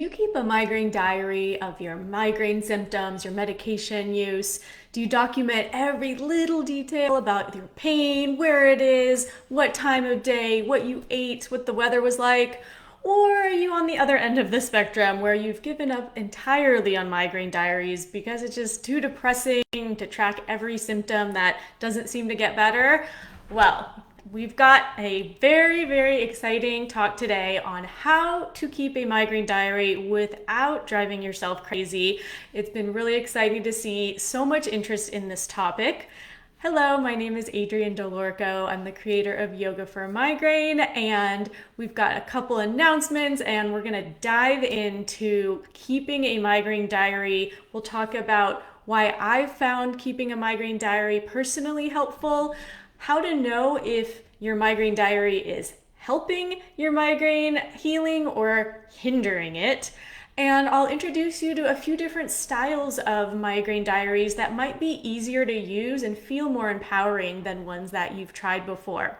You keep a migraine diary of your migraine symptoms, your medication use? Do you document every little detail about your pain, where it is, what time of day, what you ate, what the weather was like? Or are you on the other end of the spectrum where you've given up entirely on migraine diaries because it's just too depressing to track every symptom that doesn't seem to get better? Well, we've got a very, very exciting talk today on how to keep a migraine diary without driving yourself crazy. It's been really exciting to see so much interest in this topic. Hello, my name is Adrienne Delorco. I'm the creator of Yoga for Migraine, and we've got a couple announcements, and we're going to dive into keeping a migraine diary. We'll talk about why I've found keeping a migraine diary personally helpful, how to know if your migraine diary is helping your migraine healing or hindering it. And I'll introduce you to a few different styles of migraine diaries that might be easier to use and feel more empowering than ones that you've tried before.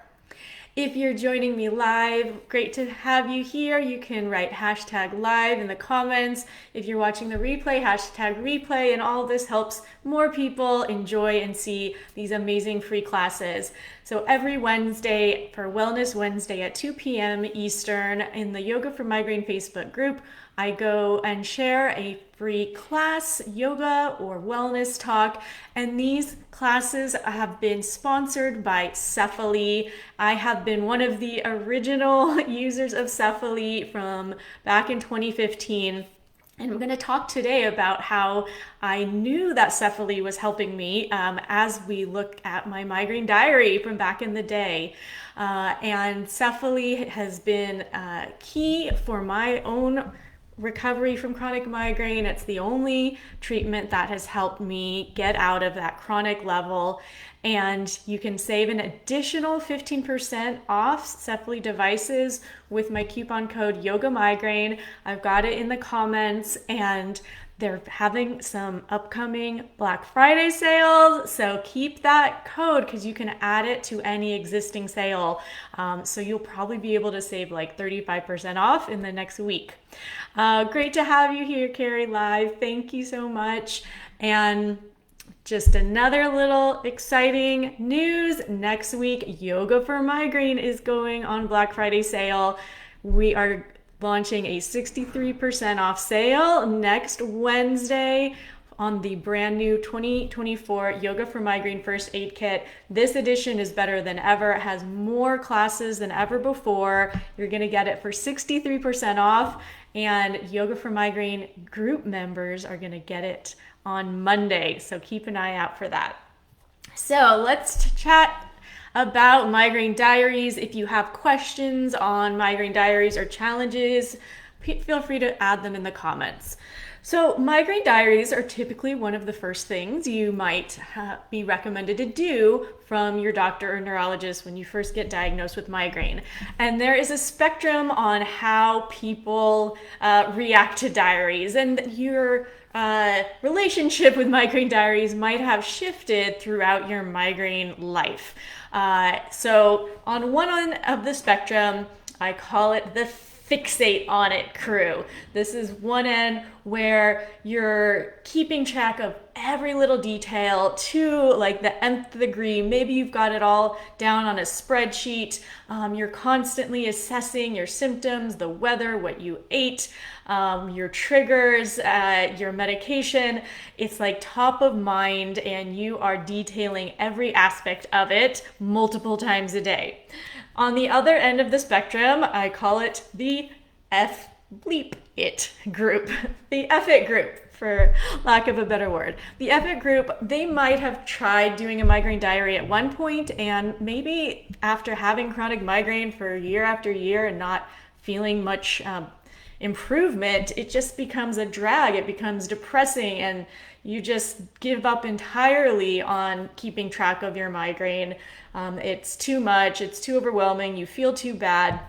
If you're joining me live, great to have you here. You can write hashtag live in the comments. If you're watching the replay, hashtag replay, and all this helps more people enjoy and see these amazing free classes. So every Wednesday for Wellness Wednesday at 2 p.m. Eastern in the Yoga for Migraine Facebook group, I go and share a free class, yoga or wellness talk, and these classes have been sponsored by Cephaly. I have been one of the original users of Cephaly from back in 2015. And I'm going to talk today about how I knew that Cephaly was helping me as we look at my migraine diary from back in the day. And Cephaly has been key for my own recovery from chronic migraine. It's the only treatment that has helped me get out of that chronic level. And you can save an additional 15% off Cephaly devices with my coupon code Yoga Migraine. I've got it in the comments, and they're having some upcoming Black Friday sales, so keep that code because you can add it to any existing sale. So you'll probably be able to save like 35% off in the next week. Great to have you here, Carrie, live. Thank you so much. And just another little exciting news. Next week, Yoga for Migraine is going on Black Friday sale. We are launching a 63% off sale next Wednesday on the brand new 2024 Yoga for Migraine First Aid Kit. This edition is better than ever. It has more classes than ever before. You're going to get it for 63% off, and Yoga for Migraine group members are going to get it on Monday. So keep an eye out for that. So let's chat about migraine diaries. If you have questions on migraine diaries or challenges, feel free to add them in the comments. So migraine diaries are typically one of the first things you might be recommended to do from your doctor or neurologist when you first get diagnosed with migraine. And there is a spectrum on how people react to diaries, and your relationship with migraine diaries might have shifted throughout your migraine life. So on one end of the spectrum, I call it the fixate on it crew. This is one end where you're keeping track of every little detail to like the nth degree. Maybe you've got it all down on a spreadsheet. You're constantly assessing your symptoms, the weather, what you ate, your triggers, your medication. It's like top of mind, and you are detailing every aspect of it multiple times a day. On the other end of the spectrum, I call it the F bleep it group, the F it group, for lack of a better word. The F it group, they might have tried doing a migraine diary at one point, and maybe after having chronic migraine for year after year and not feeling much improvement, it just becomes a drag. It becomes depressing, and you just give up entirely on keeping track of your migraine. It's too much, it's too overwhelming, you feel too bad,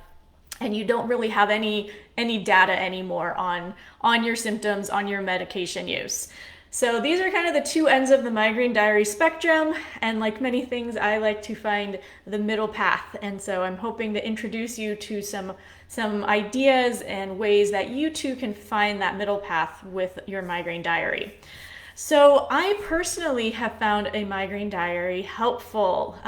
and you don't really have any data anymore on your symptoms, on your medication use. So these are kind of the two ends of the migraine diary spectrum, and like many things, I like to find the middle path. And so I'm hoping to introduce you to some ideas and ways that you too can find that middle path with your migraine diary. So I personally have found a migraine diary helpful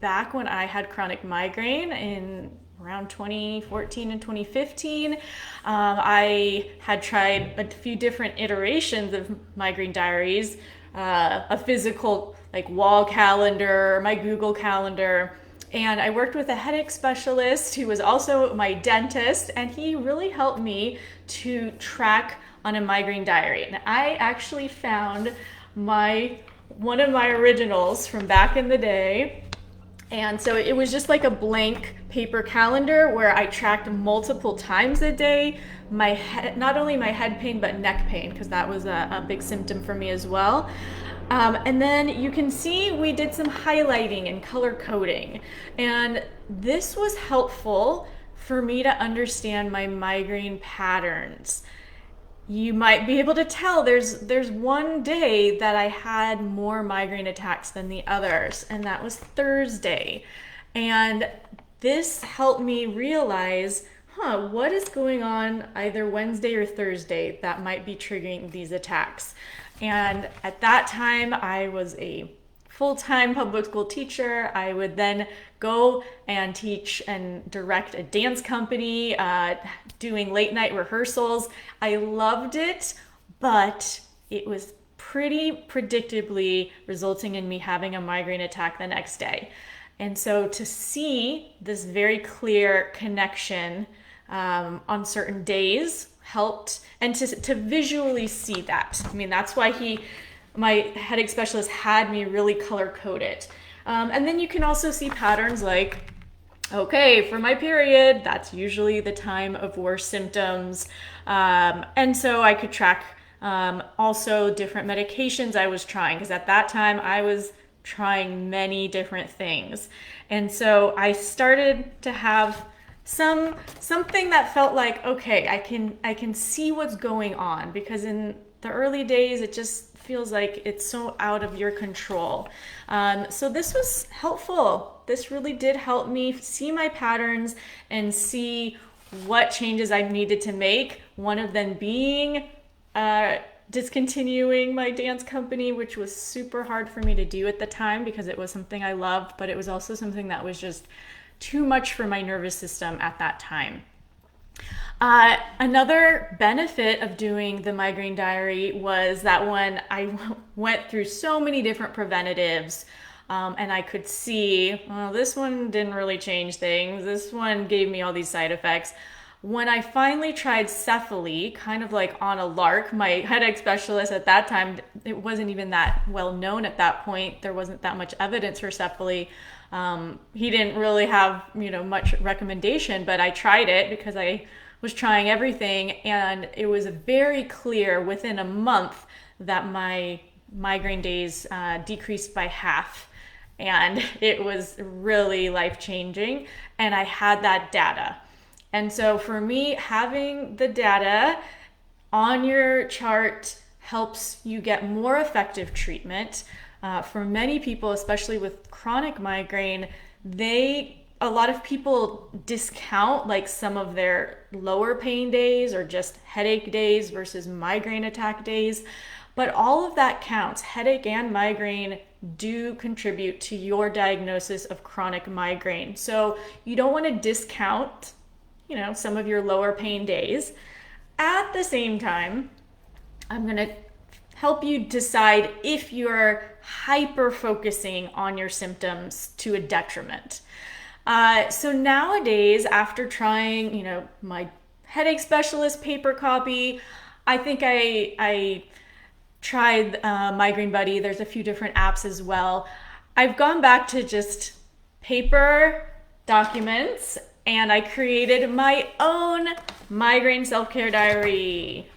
back when I had chronic migraine in around 2014 and 2015. I had tried a few different iterations of migraine diaries, a physical like wall calendar, my Google calendar, and I worked with a headache specialist who was also my dentist, and he really helped me to track on a migraine diary. And I actually found one of my originals from back in the day. And so it was just like a blank paper calendar where I tracked multiple times a day my head, not only my head pain, but neck pain, because that was a big symptom for me as well. And then you can see we did some highlighting and color coding. And this was helpful for me to understand my migraine patterns. You might be able to tell there's one day that I had more migraine attacks than the others, and that was Thursday. And this helped me realize, what is going on either Wednesday or Thursday that might be triggering these attacks? And at that time, I was a full-time public school teacher. I would then go and teach and direct a dance company, doing late night rehearsals. I loved it, but it was pretty predictably resulting in me having a migraine attack the next day. And so to see this very clear connection on certain days helped, and to visually see that. I mean, that's why my headache specialist had me really color code it. And then you can also see patterns like, okay, for my period, that's usually the time of worst symptoms. And so I could track also different medications I was trying, because at that time I was trying many different things. And so I started to have something that felt like, okay, I can see what's going on, because in the early days it just feels like it's so out of your control. So this was helpful. This really did help me see my patterns and see what changes I needed to make. One of them being discontinuing my dance company, which was super hard for me to do at the time because it was something I loved, but it was also something that was just too much for my nervous system at that time. Another benefit of doing the migraine diary was that when I went through so many different preventatives, and I could see, well, this one didn't really change things. This one gave me all these side effects. When I finally tried Cephaly, kind of like on a lark, my headache specialist at that time, it wasn't even that well known at that point. There wasn't that much evidence for Cephaly. He didn't really have, much recommendation, but I tried it because I was trying everything, and it was very clear within a month that my migraine days decreased by half. And it was really life-changing, and I had that data. And so for me, having the data on your chart helps you get more effective treatment. For many people, especially with chronic migraine, a lot of people discount like some of their lower pain days or just headache days versus migraine attack days. But all of that counts. Headache and migraine do contribute to your diagnosis of chronic migraine. So you don't want to discount, some of your lower pain days. At the same time, I'm going to help you decide if you're hyper focusing on your symptoms to a detriment. So nowadays, after trying, my headache specialist paper copy, I think I tried Migraine Buddy. There's a few different apps as well. I've gone back to just paper documents, and I created my own Migraine Self-Care Diary.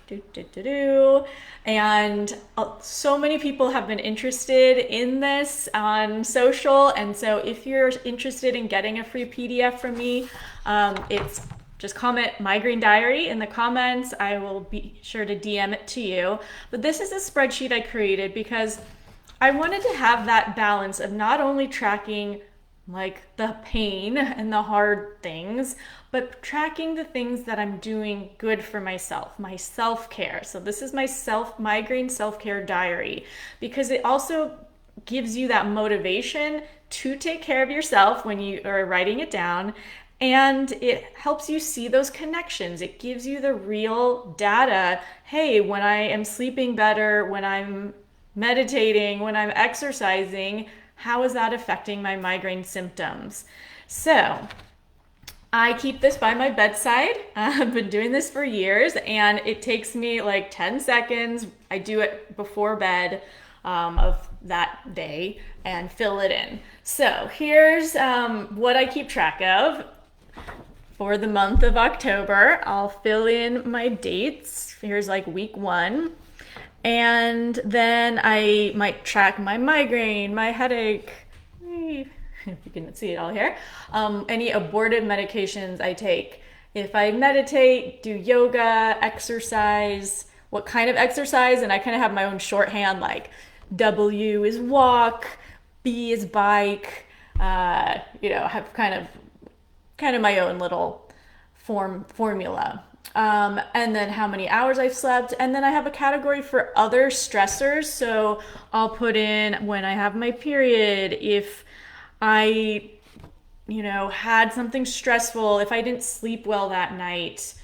And so many people have been interested in this on social. And so if you're interested in getting a free PDF from me, it's just comment Migraine Diary in the comments. I will be sure to DM it to you. But this is a spreadsheet I created because I wanted to have that balance of not only tracking like the pain and the hard things, but tracking the things that I'm doing good for myself, my self-care. So this is my Migraine Self-Care Diary, because it also gives you that motivation to take care of yourself when you are writing it down. And it helps you see those connections. It gives you the real data. Hey, when I am sleeping better, when I'm meditating, when I'm exercising, how is that affecting my migraine symptoms? So I keep this by my bedside. I've been doing this for years, and it takes me like 10 seconds. I do it before bed of that day and fill it in. So here's what I keep track of. For the month of October, I'll fill in my dates. Here's like week 1. And then I might track my migraine, my headache, if you can see it all here, any aborted medications I take. If I meditate, do yoga, exercise, what kind of exercise, and I kind of have my own shorthand, like W is walk, B is bike, have kind of my own little formula. And then how many hours I've slept. And then I have a category for other stressors. So I'll put in when I have my period, if I, had something stressful, if I didn't sleep well that night.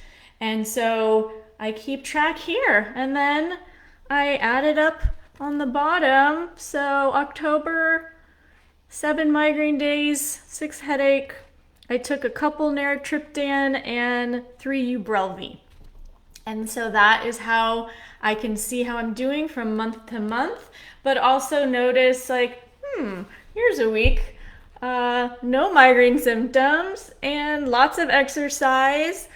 And so I keep track here. And then I add it up on the bottom. So October, 7 migraine days, 6 headache. I took a couple Naratriptan and 3 Ubrelvy. And so that is how I can see how I'm doing from month to month, but also notice like, here's a week, no migraine symptoms and lots of exercise.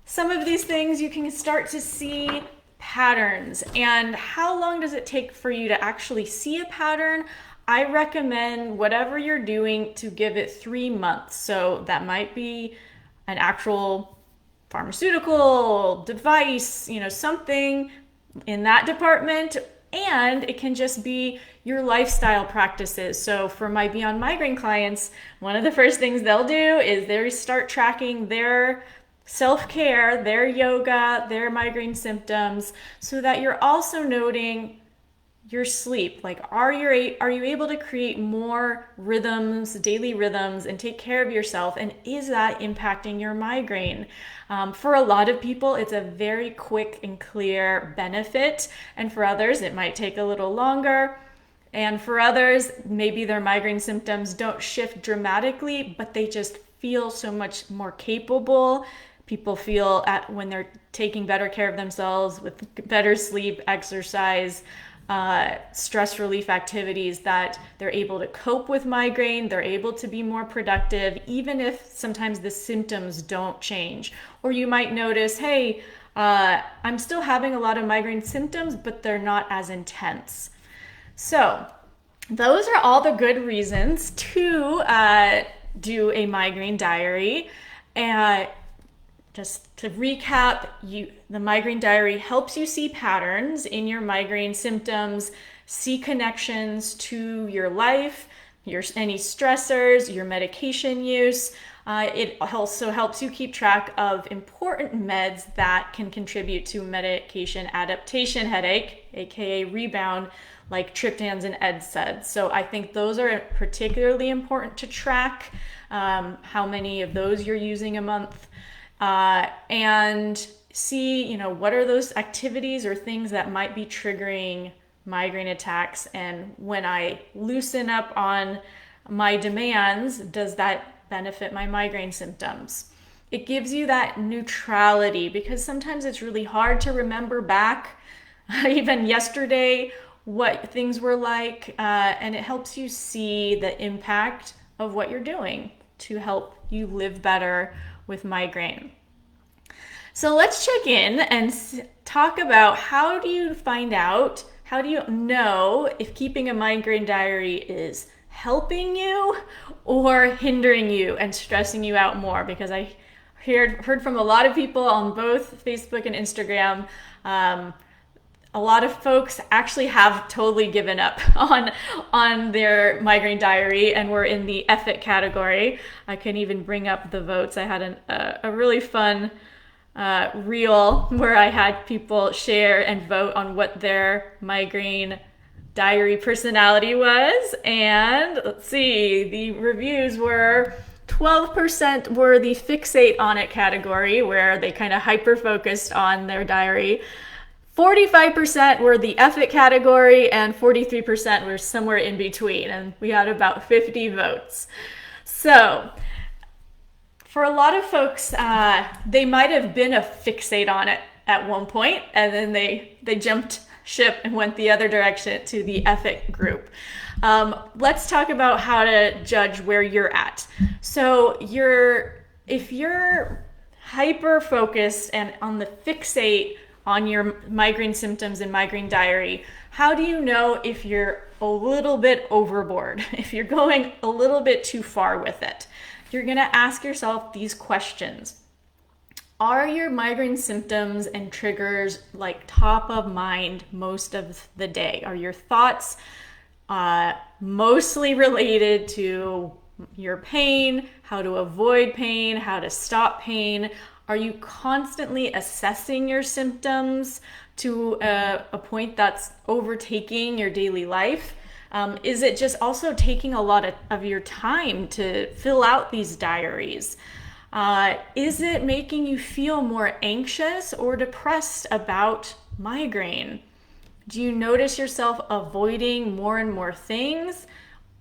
Some of these things you can start to see patterns. And how long does it take for you to actually see a pattern? I recommend whatever you're doing to give it 3 months. So that might be an actual pharmaceutical device, something in that department. And it can just be your lifestyle practices. So for my Beyond Migraine clients, one of the first things they'll do is they start tracking their self-care, their yoga, their migraine symptoms, so that you're also noting your sleep. Like, are you able to create more rhythms, daily rhythms, and take care of yourself? And is that impacting your migraine? For a lot of people, it's a very quick and clear benefit. And for others, it might take a little longer. And for others, maybe their migraine symptoms don't shift dramatically, but they just feel so much more capable. People feel when they're taking better care of themselves with better sleep, exercise, stress relief activities, that they're able to cope with migraine, they're able to be more productive, even if sometimes the symptoms don't change. Or you might notice, hey, I'm still having a lot of migraine symptoms, but they're not as intense. So those are all the good reasons to do a migraine diary. Just to recap, the Migraine Diary helps you see patterns in your migraine symptoms, see connections to your life, any stressors, your medication use. It also helps you keep track of important meds that can contribute to medication adaptation headache, aka rebound, like triptans and NSAIDs. So I think those are particularly important to track, how many of those you're using a month. And see, what are those activities or things that might be triggering migraine attacks? And when I loosen up on my demands, does that benefit my migraine symptoms? It gives you that neutrality, because sometimes it's really hard to remember back, even yesterday, what things were like, and it helps you see the impact of what you're doing to help you live better with migraine. So let's check in and talk about how do you know if keeping a migraine diary is helping you or hindering you and stressing you out more? Because I heard from a lot of people on both Facebook and Instagram. A lot of folks actually have totally given up on their migraine diary and were in the F it category. I can even bring up the votes. I had a really fun reel where I had people share and vote on what their migraine diary personality was. And let's see, the reviews were 12% were the fixate on it category, where they kind of hyper focused on their diary. 45% were the F it category, and 43% were somewhere in between, and we had about 50 votes. So for a lot of folks, they might have been a fixate on it at one point, and then they jumped ship and went the other direction to the F it group. Let's talk about how to judge where you're at. So if you're hyper focused and on the fixate on your migraine symptoms and migraine diary, how do you know if you're a little bit overboard, if you're going a little bit too far with it? You're gonna ask yourself these questions. Are your migraine symptoms and triggers like top of mind most of the day? Are your thoughts mostly related to your pain, how to avoid pain, how to stop pain? Are you constantly assessing your symptoms to a point that's overtaking your daily life? Is it just also taking a lot of your time to fill out these diaries? Is it making you feel more anxious or depressed about migraine? Do you notice yourself avoiding more and more things,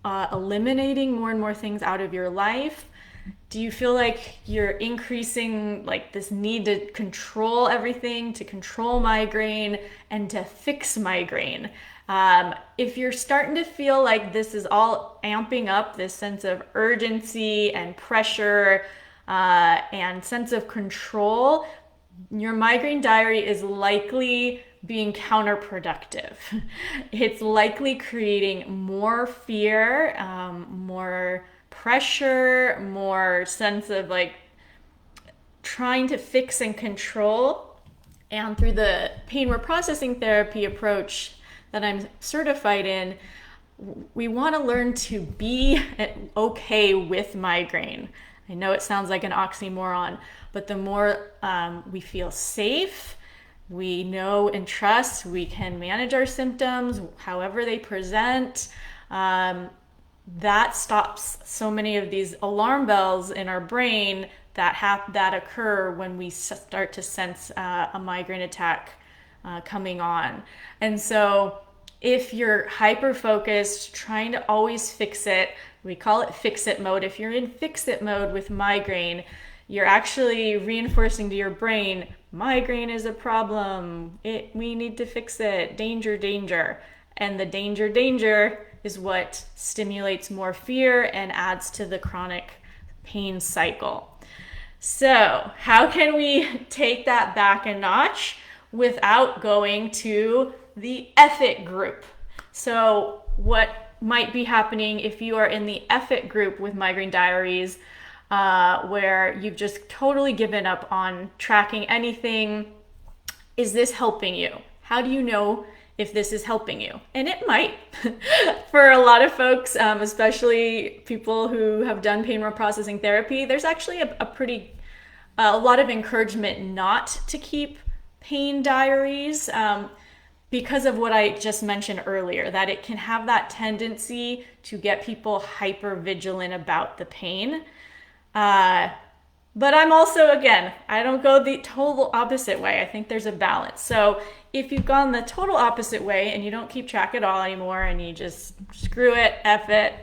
eliminating more and more things out of your life? Do you feel like you're increasing like this need to control everything, to control migraine and to fix migraine? If you're starting to feel like this is all amping up this sense of urgency and pressure and sense of control, your migraine diary is likely being counterproductive. It's likely creating more fear, more pressure, more sense of like trying to fix and control. And through the pain reprocessing therapy approach that I'm certified in, we want to learn to be okay with migraine. I know it sounds like an oxymoron, but the more we feel safe, we know and trust we can manage our symptoms however they present, that stops so many of these alarm bells in our brain that occur when we start to sense a migraine attack coming on. And so if you're hyper focused, trying to always fix it, we call it fix it mode. If you're in fix it mode with migraine, you're actually reinforcing to your brain, migraine is a problem. We need to fix it. Danger, danger. And the danger, danger is what stimulates more fear and adds to the chronic pain cycle. So how can we take that back a notch without going to the F it group? So what might be happening if you are in the F it group with migraine diaries, where you've just totally given up on tracking anything? Is this helping you? How do you know if this is helping you? And it might. For a lot of folks, especially people who have done pain reprocessing therapy, there's actually a lot of encouragement not to keep pain diaries, because of what I just mentioned earlier, that it can have that tendency to get people hyper vigilant about the pain. But I'm also, again, I don't go the total opposite way. I think there's a balance. So if you've gone the total opposite way and you don't keep track at all anymore and you just screw it, F it,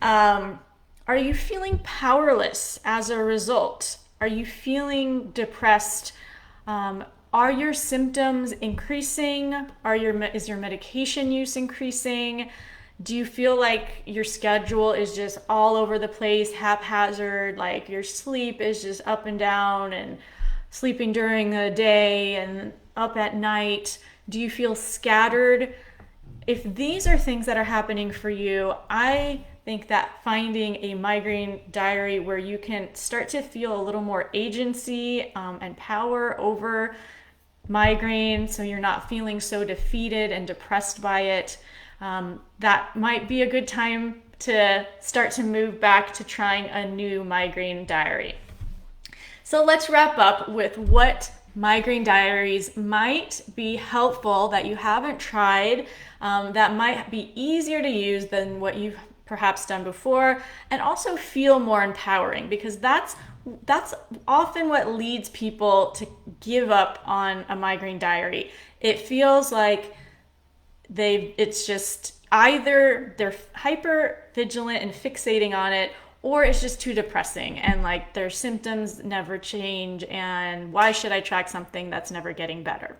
are you feeling powerless as a result? Are you feeling depressed? Are your symptoms increasing? Is your medication use increasing? Do you feel like your schedule is just all over the place, haphazard, like your sleep is just up and down and sleeping during the day and up at night? Do you feel scattered? If these are things that are happening for you, I think that finding a migraine diary where you can start to feel a little more agency and power over migraine, so you're not feeling so defeated and depressed by it, that might be a good time to start to move back to trying a new migraine diary. So let's wrap up with what migraine diaries might be helpful that you haven't tried, that might be easier to use than what you've perhaps done before, and also feel more empowering, because that's often what leads people to give up on a migraine diary. It feels like it's just either they're hyper vigilant and fixating on it, or it's just too depressing and like their symptoms never change, and why should I track something that's never getting better?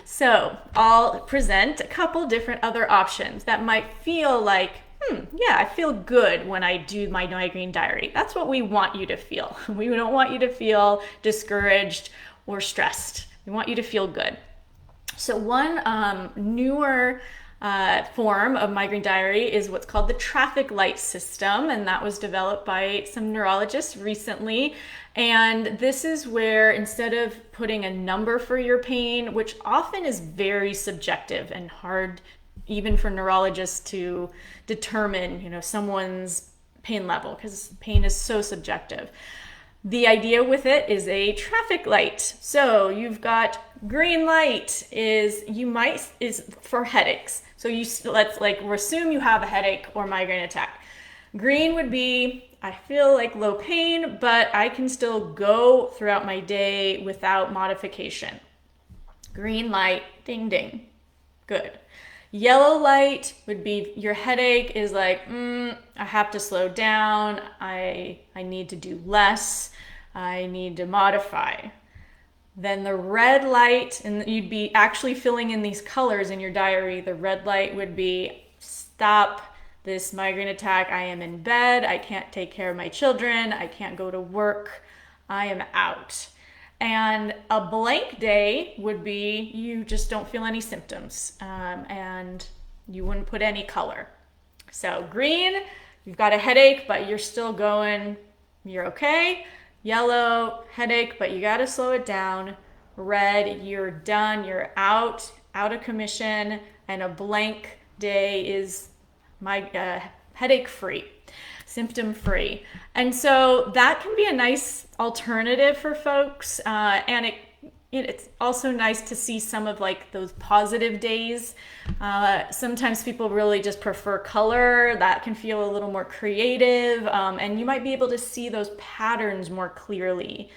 So I'll present a couple different other options that might feel like, yeah, I feel good when I do my migraine diary. That's what we want you to feel. We don't want you to feel discouraged or stressed. We want you to feel good. So one newer form of migraine diary is what's called the traffic light system, and that was developed by some neurologists recently. And this is where, instead of putting a number for your pain, which often is very subjective and hard even for neurologists to determine, someone's pain level, because pain is so subjective. The idea with it is a traffic light. So you've got green light is for headaches. So let's assume you have a headache or migraine attack. Green would be, I feel like low pain, but I can still go throughout my day without modification. Green light, ding, ding, good. Yellow light would be your headache is like, I have to slow down. I need to do less. I need to modify. Then the red light, and you'd be actually filling in these colors in your diary. The red light would be, stop this migraine attack. I am in bed. I can't take care of my children. I can't go to work. I am out. And a blank day would be you just don't feel any symptoms, and you wouldn't put any color. So green, you've got a headache, but you're still going, you're okay. Yellow, headache, but you got to slow it down. Red, you're done, you're out of commission. And a blank day is headache free, symptom free. And so that can be a nice alternative for folks. And it's also nice to see some of like those positive days. Sometimes people really just prefer color. That can feel a little more creative. And you might be able to see those patterns more clearly.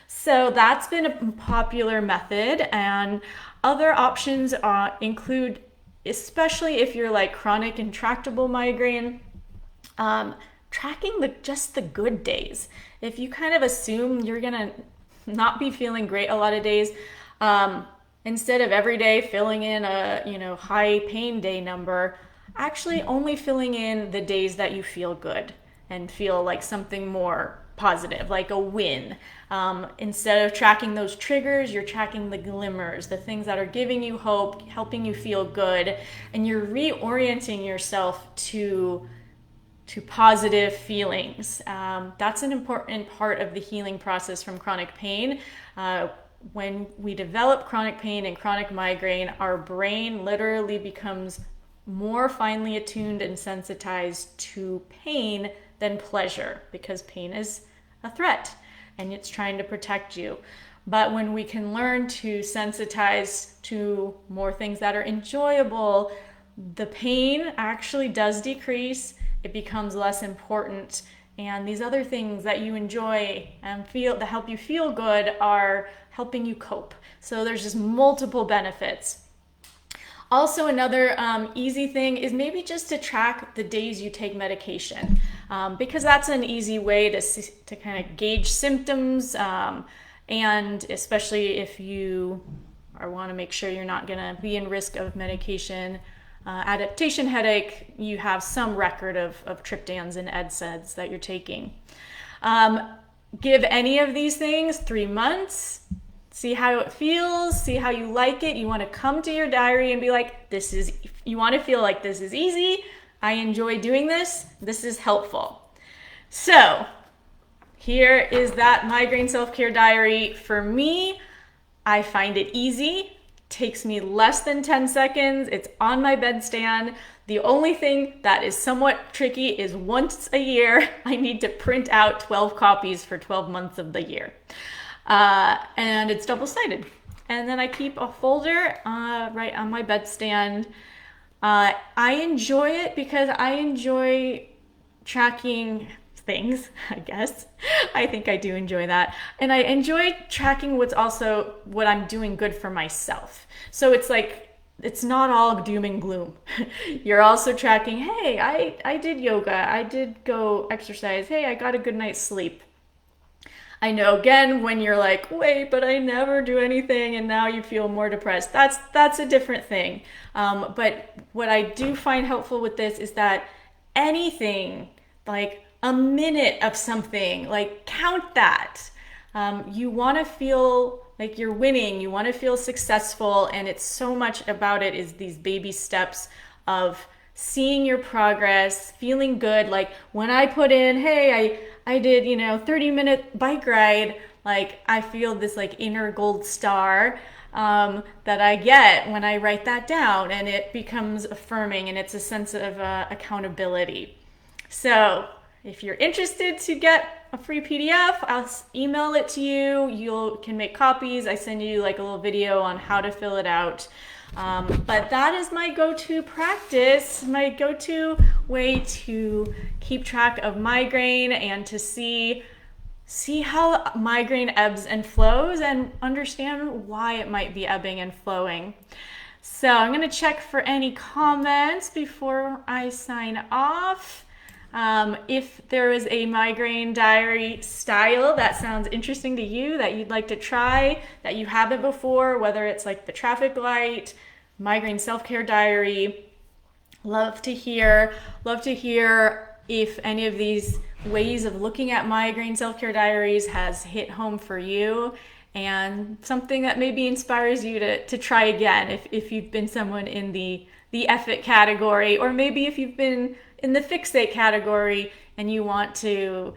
So that's been a popular method. And other options include, especially if you're like chronic intractable migraine, tracking just the good days. If you kind of assume you're gonna not be feeling great a lot of days, instead of every day filling in a high pain day number, actually only filling in the days that you feel good and feel like something more positive, like a win. Instead of tracking those triggers, you're tracking the glimmers, the things that are giving you hope, helping you feel good, and you're reorienting yourself to positive feelings. That's an important part of the healing process from chronic pain. When we develop chronic pain and chronic migraine, our brain literally becomes more finely attuned and sensitized to pain than pleasure, because pain is a threat and it's trying to protect you. But when we can learn to sensitize to more things that are enjoyable, the pain actually does decrease. It becomes less important, and these other things that you enjoy and feel that help you feel good are helping you cope. So there's just multiple benefits. Also, another easy thing is maybe just to track the days you take medication, because that's an easy way to kind of gauge symptoms, and especially if you want to make sure you're not going to be in risk of medication adaptation headache, you have some record of triptans and NSAIDs that you're taking. Give any of these things 3 months, see how it feels, see how you like it. You want to come to your diary and be like, you want to feel like this is easy. I enjoy doing this. This is helpful. So here is that migraine self-care diary. For me, I find it easy. Takes me less than 10 seconds. It's on my bedstand. The only thing that is somewhat tricky is once a year, I need to print out 12 copies for 12 months of the year. And it's double-sided. And then I keep a folder right on my bedstand. I enjoy it because I enjoy tracking things, I guess. I think I do enjoy that. And I enjoy tracking what I'm doing good for myself. So it's like, it's not all doom and gloom. You're also tracking, hey, I did yoga. I did go exercise. Hey, I got a good night's sleep. I know, again, when you're like, wait, but I never do anything and now you feel more depressed, that's a different thing. But what I do find helpful with this is that anything, like a minute of something, like count that. You want to feel like you're winning, you want to feel successful, and it's so much about it is these baby steps of seeing your progress, feeling good. Like when I put in, hey, I did, 30-minute bike ride, like I feel this like inner gold star that I get when I write that down, and it becomes affirming and it's a sense of accountability. So if you're interested to get a free PDF, I'll email it to you. You can make copies. I send you like a little video on how to fill it out. But that is my go-to practice, my go-to way to keep track of migraine and to see how migraine ebbs and flows and understand why it might be ebbing and flowing. So I'm going to check for any comments before I sign off. If there is a migraine diary style that sounds interesting to you, that you'd like to try, that you haven't before, whether it's like the traffic light, migraine self-care diary, love to hear if any of these ways of looking at migraine self-care diaries has hit home for you and something that maybe inspires you to try again if you've been someone in the effort category, or maybe if you've been in the fixate category and you want to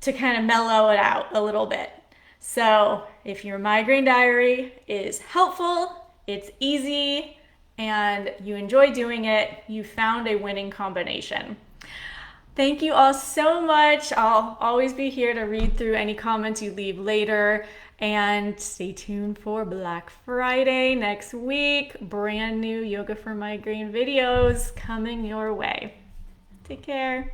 kind of mellow it out a little bit. So if your migraine diary is helpful, it's easy, and you enjoy doing it, you found a winning combination. Thank you all so much. I'll always be here to read through any comments you leave later. And stay tuned for Black Friday next week. Brand new Yoga for Migraine videos coming your way. Take care.